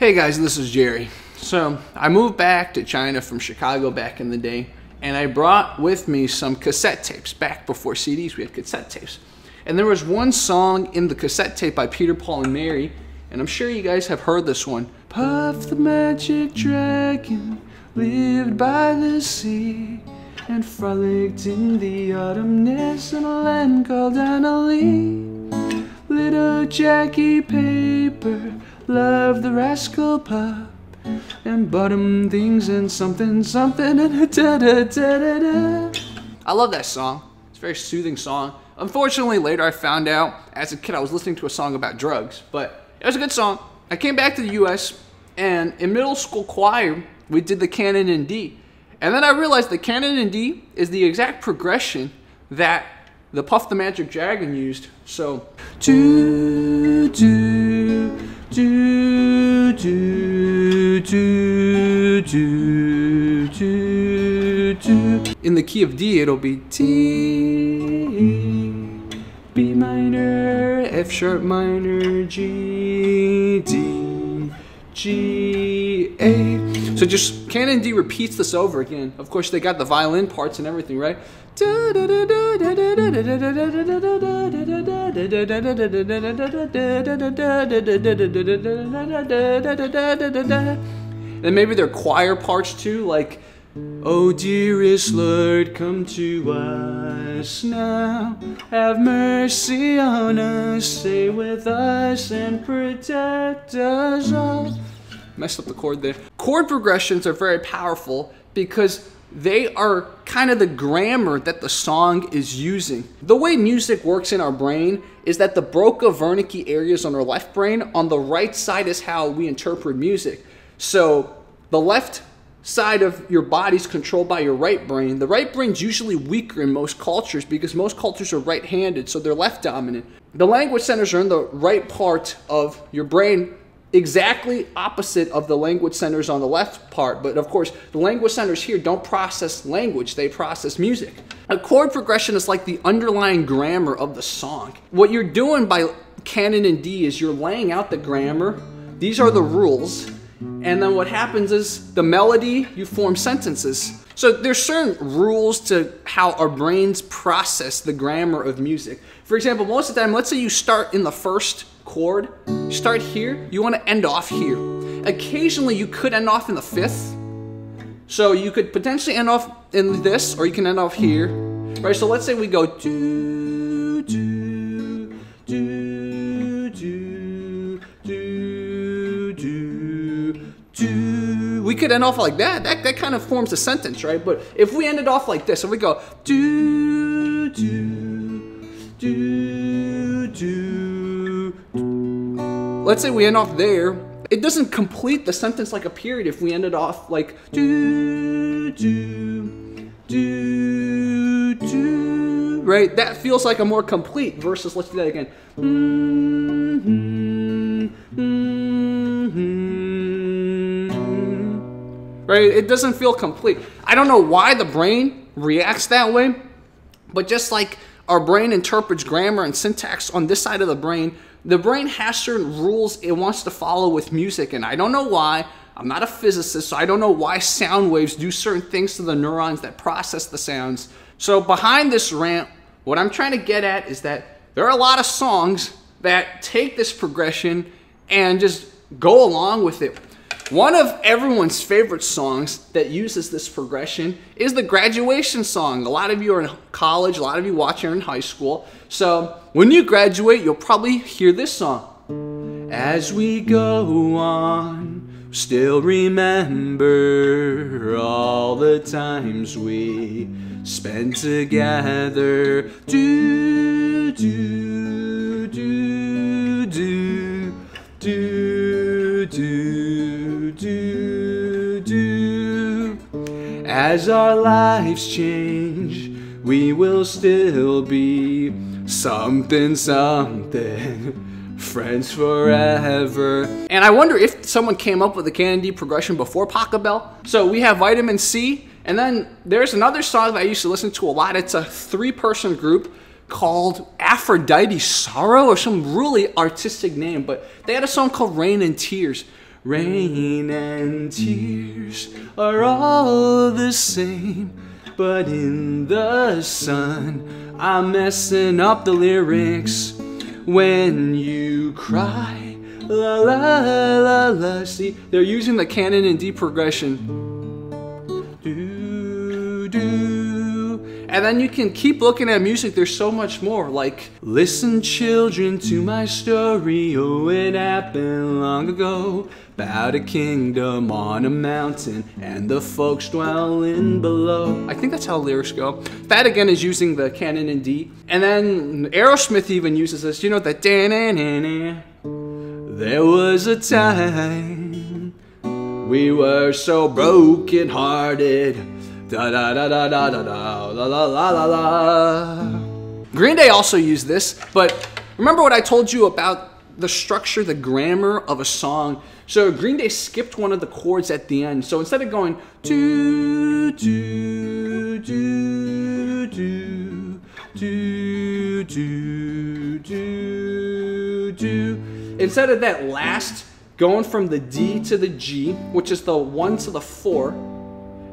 Hey guys, this is Jerry. So I moved back to China from Chicago back in the day, and I brought with me some cassette tapes. Back before CDs, we had cassette tapes. And there was one song in the cassette tape by Peter, Paul, and Mary, and I'm sure you guys have heard this one. Puff the magic dragon lived by the sea and frolicked in the autumn nest in a land called Annalee. Little Jackie Paper loved the rascal pup and bought him things and something, something, and da da da da da. I love that song. It's a very soothing song. Unfortunately, later I found out, as a kid, I was listening to a song about drugs, but it was a good song. I came back to the US, and in middle school choir, we did the Canon in D. And then I realized the Canon in D is the exact progression that the Puff the Magic Dragon used. So, do, do, do, do, do, do, do, do. In the key of D, it'll be T, B minor, F sharp minor, G, D, G, A. So just Canon D repeats this over again. Of course, they got the violin parts and everything, right? And maybe their choir parts too, like, "Oh dearest Lord, come to us now. Have mercy on us, stay with us and protect us all." Messed up the chord there. Chord progressions are very powerful because they are kind of the grammar that the song is using. The way music works in our brain is that the Broca-Wernicke areas on our left brain, on the right side is how we interpret music. So the left side of your body is controlled by your right brain. The right brain's usually weaker in most cultures because most cultures are right-handed, so they're left dominant. The language centers are in the right part of your brain, exactly opposite of the language centers on the left part. But of course, the language centers here don't process language, they process music. A chord progression is like the underlying grammar of the song. What you're doing by Canon in D is you're laying out the grammar. These are the rules. And then what happens is the melody, you form sentences. So there's certain rules to how our brains process the grammar of music. For example, most of the time, let's say you start in the first chord, you start here, you want to end off here. Occasionally you could end off in the fifth. So you could potentially end off in this, or you can end off here. Right, so let's say we go do, do, do, do, do, do, do. We could end off like that. That kind of forms a sentence, right? But if we ended off like this, if we go do, do, do, do, let's say we end off there, it doesn't complete the sentence like a period if we ended off like do, do, do, do, right? That feels like a more complete versus, let's do that again. Right? It doesn't feel complete. I don't know why the brain reacts that way, but just like our brain interprets grammar and syntax on this side of the brain has certain rules it wants to follow with music, and I don't know why. I'm not a physicist, so I don't know why sound waves do certain things to the neurons that process the sounds. So behind this rant, what I'm trying to get at is that there are a lot of songs that take this progression and just go along with it. One of everyone's favorite songs that uses this progression is the graduation song. A lot of you are in college, a lot of you watching are in high school. So when you graduate, you'll probably hear this song. As we go on, still remember all the times we spent together. Do, do, do, do, do, do, do, do. As our lives change, we will still be something, something, friends forever. And I wonder if someone came up with the Canon D progression before Pachelbel. So we have Vitamin C, and then there's another song that I used to listen to a lot. It's a 3-person group called Aphrodite Sorrow, or some really artistic name, but they had a song called Rain and Tears. Rain and tears are all the same, but in the sun, I'm messing up the lyrics. When you cry, la la la la. See, they're using the Canon in D progression. Do, do. And then you can keep looking at music. There's so much more. Like, listen, children, to my story. Oh, it happened long ago. About a kingdom on a mountain, and the folks dwelling below. I think that's how the lyrics go. That again is using the Canon in D. And then Aerosmith even uses this. You know that da-na-na-na. There was a time we were so broken hearted. Da da da da da da da la la la la la. Green Day also used this, but remember what I told you about the structure, the grammar of a song? So Green Day skipped one of the chords at the end. So instead of going do do do do do do do do, instead of that last going from the D to the G, which is the 1 to the 4,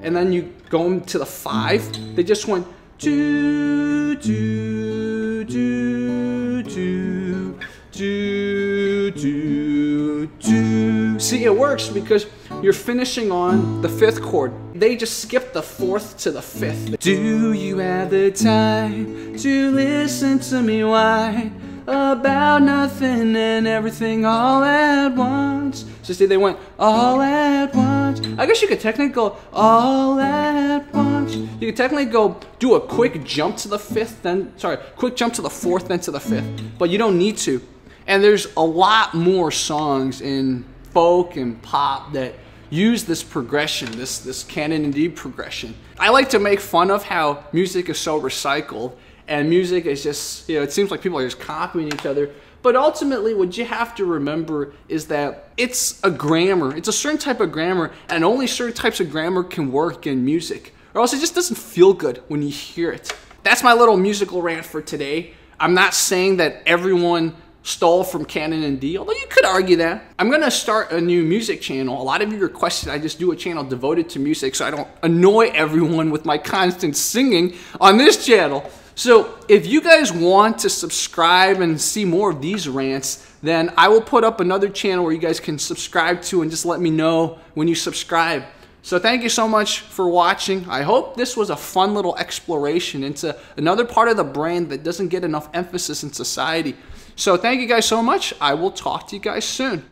and then you go to the 5, they just went do do do do do do do. See, it works because you're finishing on the 5th chord. They just skipped the 4th to the 5th. Do you have the time to listen to me whine about nothing and everything all at once? So see, they went all at once. I guess you could technically go all at once. You could technically go do a quick jump to the 5th, then, sorry, quick jump to the 4th, then to the 5th. But you don't need to. And there's a lot more songs in folk and pop that use this progression, this Canon and D progression. I like to make fun of how music is so recycled, and music is just, you know, it seems like people are just copying each other. But ultimately, what you have to remember is that it's a grammar. It's a certain type of grammar, and only certain types of grammar can work in music, or else it just doesn't feel good when you hear it. That's my little musical rant for today. I'm not saying that everyone stole from Canon and D, although you could argue that. I'm gonna start a new music channel. A lot of you requested I just do a channel devoted to music so I don't annoy everyone with my constant singing on this channel. So if you guys want to subscribe and see more of these rants, then I will put up another channel where you guys can subscribe to and just let me know when you subscribe. So thank you so much for watching. I hope this was a fun little exploration into another part of the brain that doesn't get enough emphasis in society. So thank you guys so much. I will talk to you guys soon.